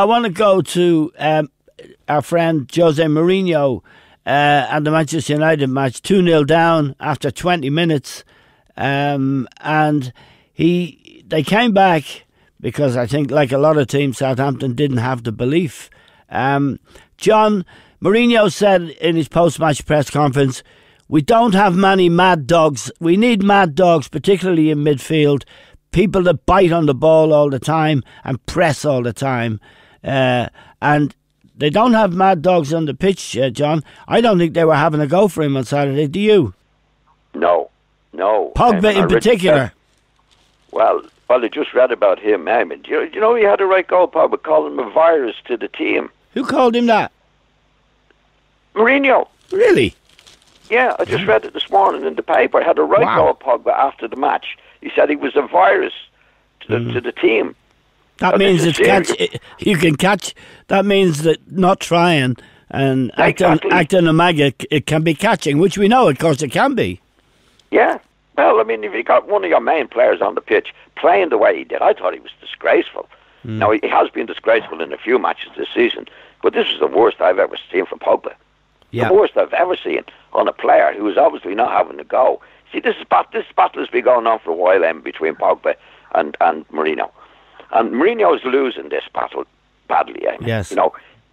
I want to go to our friend Jose Mourinho and the Manchester United match, 2-0 down after 20 minutes. And they came back because I think, like a lot of teams, Southampton didn't have the belief. John, Mourinho said in his post-match press conference, we don't have many mad dogs. We need mad dogs, particularly in midfield. People that bite on the ball all the time and press all the time. And they don't have mad dogs on the pitch, John. I don't think they were having a go for him on Saturday. Do you? No. Pogba in particular. Well, I just read about him. Do you know he had a right goal, Pogba, called him a virus to the team. Who called him that? Mourinho. Really? Yeah, I just read it this morning in the paper. Had a right goal, Pogba, after the match. He said he was a virus to the team. That means you can catch. That means that not trying and acting a maggot, it can be catching, which we know, of course, it can be. Yeah. Well, I mean, if you got one of your main players on the pitch playing the way he did, I thought he was disgraceful. Now, he has been disgraceful in a few matches this season, but this is the worst I've ever seen from Pogba. Yeah. The worst I've ever seen on a player who is obviously not having a go. See, this battle has been going on for a while between Pogba and Mourinho. And Mourinho is losing this battle badly. Yes.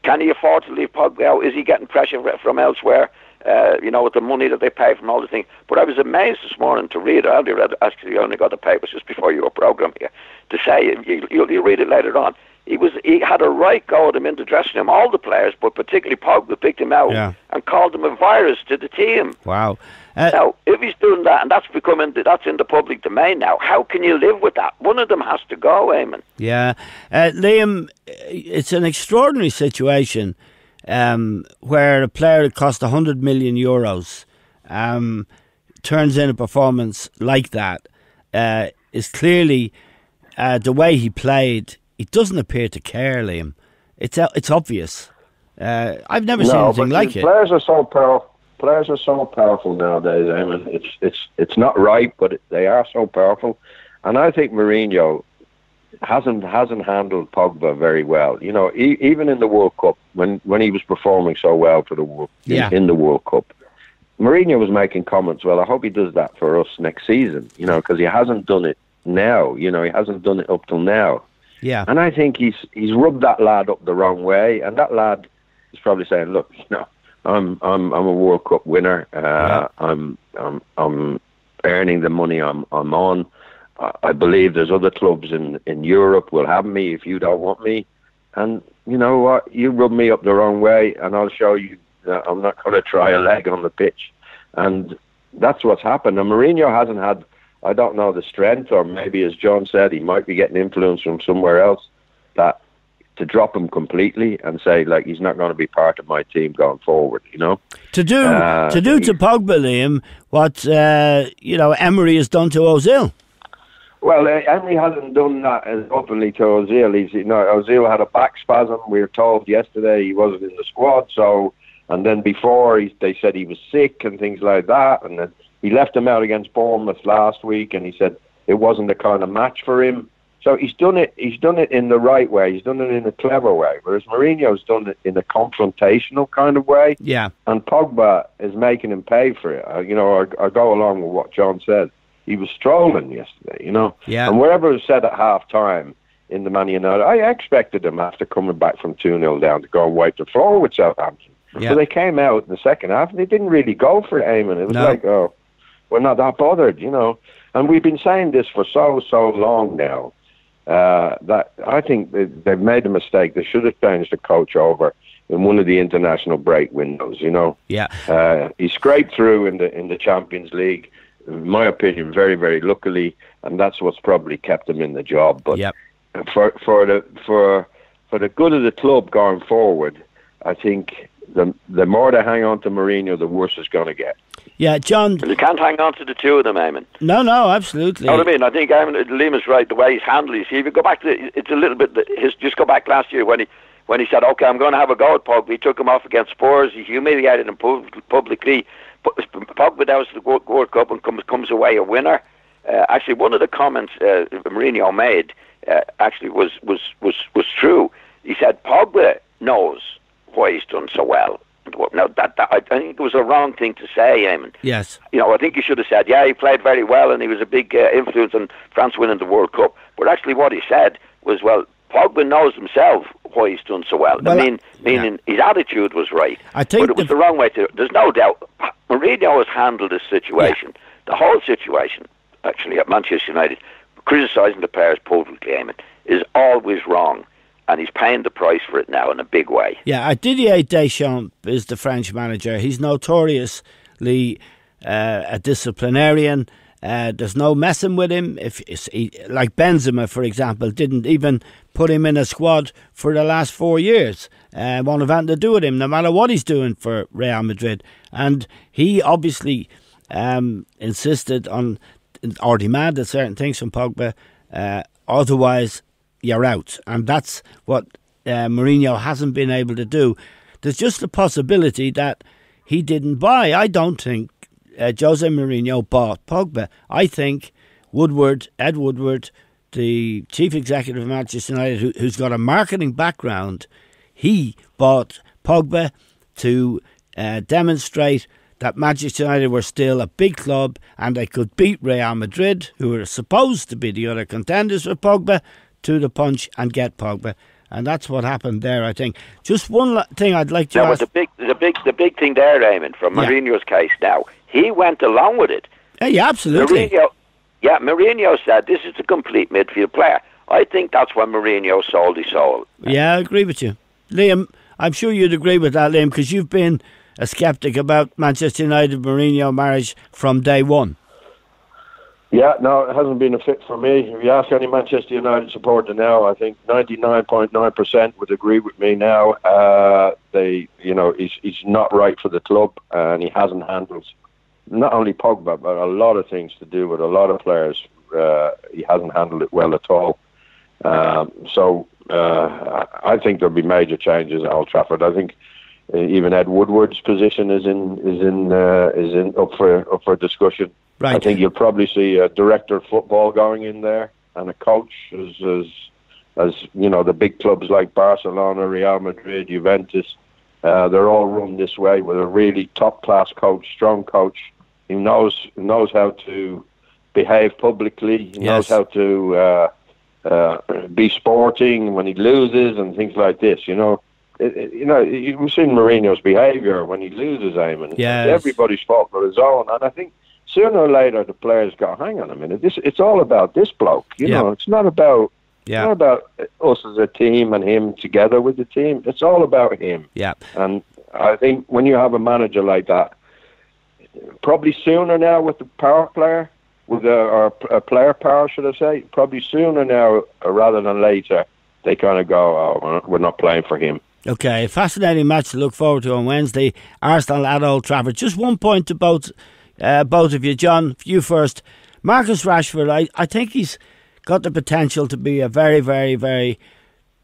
Can he afford to leave Pogba out? Is he getting pressure from elsewhere? With the money that they pay from all the things. But I was amazed this morning to read. I only got the papers just before your program here to say you'll read it later on. He had a right go at him in the dressing room. All the players, but particularly Pogba, picked him out and called him a virus to the team. Wow. Now, if he's doing that, and that's in the public domain now, how can you live with that? One of them has to go, Eamon. Yeah. Liam, it's an extraordinary situation where a player that cost 100 million euros turns in a performance like that. Is clearly the way he played. He doesn't appear to care, Liam. It's obvious. I've never seen anything like it. Players are so powerful. Players are so powerful nowadays. I mean, it's not right, but they are so powerful. And I think Mourinho hasn't handled Pogba very well. Even in the World Cup, when he was performing so well for the World in the World Cup, Mourinho was making comments. Well, I hope he does that for us next season. Because he hasn't done it now. He hasn't done it up till now. Yeah. And I think he's rubbed that lad up the wrong way, and that lad is probably saying, "Look, I'm a World Cup winner. I'm earning the money I'm on. I believe there's other clubs in Europe will have me if you don't want me. And you know what? You rub me up the wrong way, and I'll show you that I'm not going to try a leg on the pitch." And that's what's happened. And Mourinho hasn't had, I don't know, the strength, or maybe, as John said, he might be getting influence from somewhere else, that to drop him completely and say, like, he's not going to be part of my team going forward, To do to Pogba, Liam, what, Emery has done to Ozil. Well, Emery hasn't done that as openly to Ozil. Ozil had a back spasm. We were told yesterday he wasn't in the squad, and then before they said he was sick and things like that, and then he left him out against Bournemouth last week, and he said it wasn't the kind of match for him. So he's done it in the right way. He's done it in a clever way, whereas Mourinho's done it in a confrontational kind of way. Yeah. And Pogba is making him pay for it. I go along with what John said. He was strolling yesterday, Yeah. And whatever was said at half-time in the Man United, I expected them after coming back from 2-0 down to go and wipe the floor with Southampton. Yeah. So they came out in the second half and they didn't really go for it, Eamon. It was like, oh, we're not that bothered, And we've been saying this for so long now, that I think they've made a mistake. They should have changed the coach over in one of the international break windows, Yeah. He scraped through in the Champions League, in my opinion, very, very luckily, and that's what's probably kept him in the job. But for the good of the club going forward, I think the more they hang on to Mourinho, the worse it's going to get. Yeah, John. You can't hang on to the two of them, Eamon. No, absolutely. You know what I mean? I think Liam is right. The way he's handled it. See, if you go back it's a little bit. Just go back last year when he said, "Okay, I'm going to have a go at Pogba." He took him off against Spurs. He humiliated him publicly. Pogba down to the World Cup and comes away a winner. Actually, one of the comments Mourinho made actually was true. he said Pogba knows why he's done so well. Now, that I think it was a wrong thing to say, Eamon. Yes. I think he should have said, yeah, he played very well and he was a big influence on France winning the World Cup. But actually what he said was, well, Pogba knows himself why he's done so well. Meaning his attitude was right. I think but it was the wrong way to... There's no doubt. Mourinho has handled this situation, the whole situation, actually, at Manchester United, criticising the players publicly, Eamon, is always wrong. And he's paying the price for it now in a big way. Yeah, Didier Deschamps is the French manager. He's notoriously a disciplinarian. There's no messing with him. Like Benzema, for example, didn't even put him in a squad for the last 4 years. Won't have anything to do with him, no matter what he's doing for Real Madrid. And he obviously insisted on or demanded certain things from Pogba. Otherwise, you're out. And that's what Mourinho hasn't been able to do. There's just a possibility that he didn't buy. I don't think Jose Mourinho bought Pogba. I think Ed Woodward, the chief executive of Manchester United, who's got a marketing background, he bought Pogba to demonstrate that Manchester United were still a big club and they could beat Real Madrid, who were supposed to be the other contenders for Pogba, to the punch and get Pogba, and that's what happened there. I think. Just one thing I'd like to ask. The big thing there, Eamon, from Mourinho's case now, he went along with it. Yeah, absolutely. Mourinho said this is a complete midfield player. I think that's when Mourinho sold his soul. Yeah, I agree with you, Liam. I'm sure you'd agree with that, Liam, because you've been a sceptic about Manchester United Mourinho marriage from day one. Yeah, no, it hasn't been a fit for me. If you ask any Manchester United supporter now, I think 99.9% would agree with me now. He's not right for the club, and he hasn't handled not only Pogba, but a lot of things to do with a lot of players. He hasn't handled it well at all. I think there'll be major changes at Old Trafford. I think even Ed Woodward's position is up for discussion. Right. I think you'll probably see a director of football going in there and a coach as the big clubs like Barcelona, Real Madrid, Juventus. They're all run this way with a really top class coach, strong coach. He knows how to behave publicly. He knows how to be sporting when he loses and things like this. You've seen Mourinho's behaviour when he loses, Eamon. Yes. Everybody's fault for his own, and I think sooner or later the players go, hang on a minute, it's all about this bloke. It's not about us as a team and him together with the team. It's all about him. Yeah. And I think when you have a manager like that, probably sooner now with the power player, or a player power, should I say, probably sooner now rather than later, they kind of go, oh, we're not playing for him. Okay, fascinating match to look forward to on Wednesday. Arsenal at Old Trafford. Just one point to both of you. John, you first. Marcus Rashford, I think he's got the potential to be a very, very, very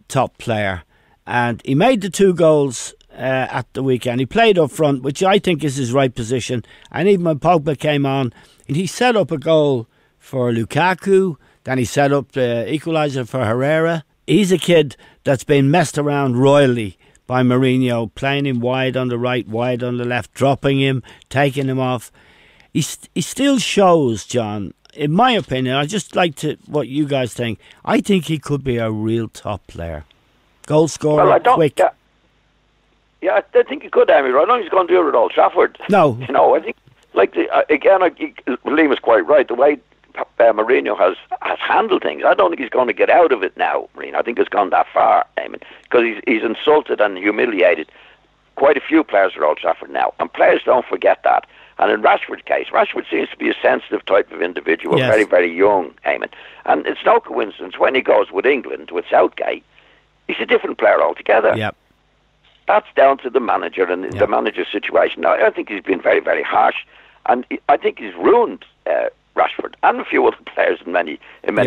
top player. And he made the 2 goals at the weekend. He played up front, which I think is his right position. And even when Pogba came on, he set up a goal for Lukaku. Then he set up the equaliser for Herrera. He's a kid that's been messed around royally by Mourinho, playing him wide on the right, wide on the left, dropping him, taking him off. He still shows, John, in my opinion, I just like to what you guys think. I think he could be a real top player. Goal scorer, quick. Yeah, I think he could, Amy. I don't think he's going to do it at Old Trafford. No. I think, Liam is quite right. The way Mourinho has handled things, I don't think he's going to get out of it now, Mourinho. I think it's gone that far, Eamon, because he's insulted and humiliated quite a few players at Old Trafford now, and players don't forget that. And in Rashford's case, Rashford seems to be a sensitive type of individual, very, very young, Eamon. And it's no coincidence when he goes with England, with Southgate, he's a different player altogether. Yep. That's down to the manager and the manager's situation. Now, I think he's been very, very harsh, and I think he's ruined Rashford and a few other players in many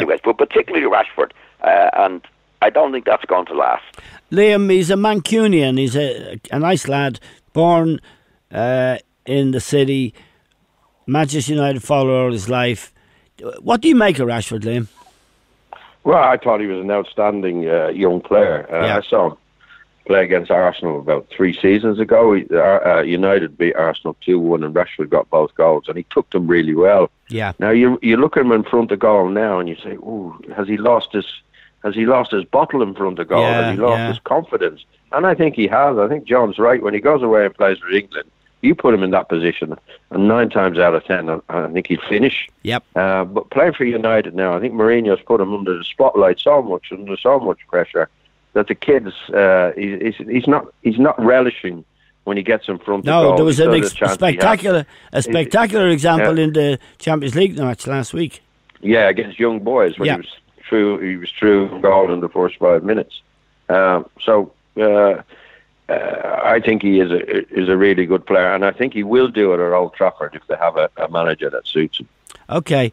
ways, but particularly Rashford. And I don't think that's going to last. Liam, he's a Mancunian. He's a nice lad, born in the city, Manchester United follower all his life. What do you make of Rashford, Liam? Well, I thought he was an outstanding young player. I saw him play against Arsenal about 3 seasons ago. United beat Arsenal 2-1 and Rashford got both goals, and he took them really well. Yeah. Now you look at him in front of goal now, and you say, "Ooh, has he lost his bottle in front of goal? Has he lost his confidence?" And I think he has. I think John's right. When he goes away and plays for England, you put him in that position, and 9 times out of 10, I think he'd finish. Yep. But playing for United now, I think Mourinho's put him under the spotlight under so much pressure, that the kids, he's not relishing when he gets in front of goal. No, there was a spectacular example in the Champions League match last week. Yeah, against young boys when he was through goal in the first 5 minutes. I think he is a really good player, and I think he will do it at Old Trafford if they have a manager that suits him. Okay.